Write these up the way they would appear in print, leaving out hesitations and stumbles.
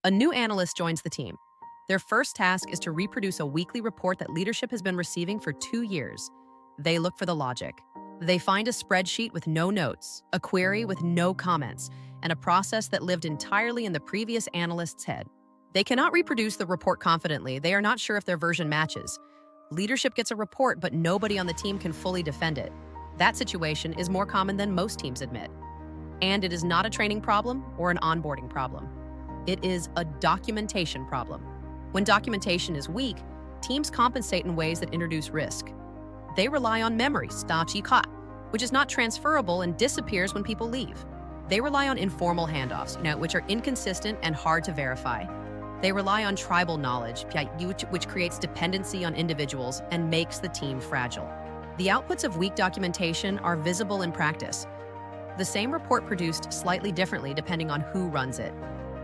A new analyst joins the team. Their first task is to reproduce a weekly report that leadership has been receiving for 2 years. They look for the logic. They find a spreadsheet with no notes, a query with no comments, and a process that lived entirely in the previous analyst's head. They cannot reproduce the report confidently. They are not sure if their version matches. Leadership gets a report, but nobody on the team can fully defend it. That situation is more common than most teams admit. And it is not a training problem or an onboarding problem. It is a documentation problem. When documentation is weak, teams compensate in ways that introduce risk. They rely on memory, which is not transferable and disappears when people leave. They rely on informal handoffs, which are inconsistent and hard to verify. They rely on tribal knowledge, which creates dependency on individuals and makes the team fragile. The outputs of weak documentation are visible in practice. The same report produced slightly differently depending on who runs it.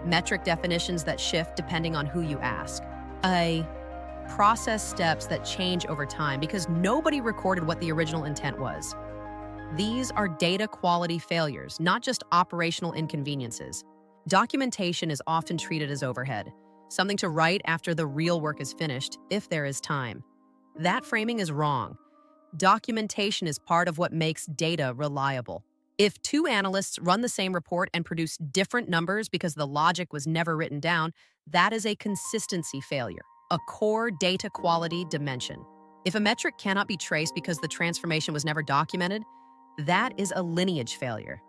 Metric definitions that shift depending on who you ask. Process steps that change over time because nobody recorded what the original intent was. These are data quality failures, not just operational inconveniences. Documentation is often treated as overhead, something to write after the real work is finished, if there is time. That framing is wrong. Documentation is part of what makes data reliable. If 2 analysts run the same report and produce different numbers because the logic was never written down, that is a consistency failure, a core data quality dimension. If a metric cannot be traced because the transformation was never documented, that is a lineage failure.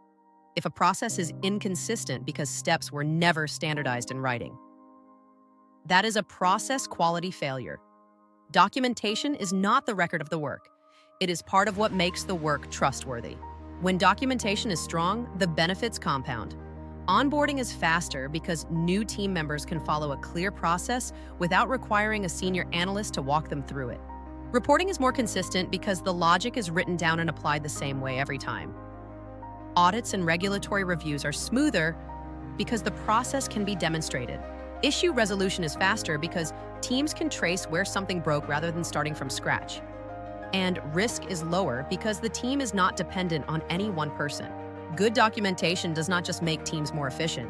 If a process is inconsistent because steps were never standardized in writing, that is a process quality failure. Documentation is not the record of the work. It is part of what makes the work trustworthy. When documentation is strong, the benefits compound. Onboarding is faster because new team members can follow a clear process without requiring a senior analyst to walk them through it. Reporting is more consistent because the logic is written down and applied the same way every time. Audits and regulatory reviews are smoother because the process can be demonstrated. Issue resolution is faster because teams can trace where something broke rather than starting from scratch. And risk is lower because the team is not dependent on any one person. Good documentation does not just make teams more efficient,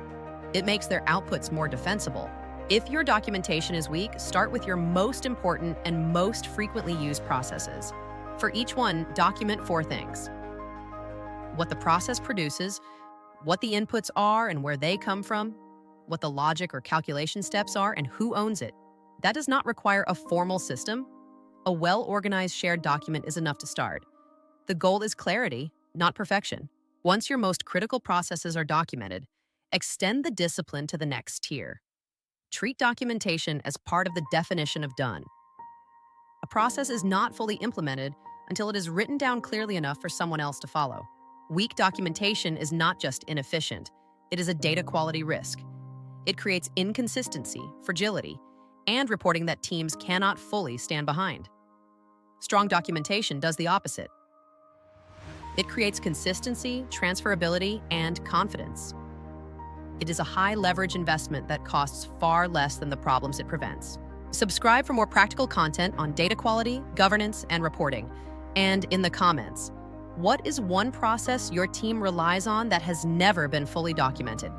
it makes their outputs more defensible. If your documentation is weak, start with your most important and most frequently used processes. For each one, document 4 things: what the process produces, what the inputs are and where they come from, what the logic or calculation steps are, and who owns it. That does not require a formal system. A well-organized shared document is enough to start. The goal is clarity, not perfection. Once your most critical processes are documented, extend the discipline to the next tier. Treat documentation as part of the definition of done. A process is not fully implemented until it is written down clearly enough for someone else to follow. Weak documentation is not just inefficient, it is a data quality risk. It creates inconsistency, fragility, and reporting that teams cannot fully stand behind. Strong documentation does the opposite. It creates consistency, transferability, and confidence. It is a high-leverage investment that costs far less than the problems it prevents. Subscribe for more practical content on data quality, governance, and reporting. And in the comments, what is one process your team relies on that has never been fully documented?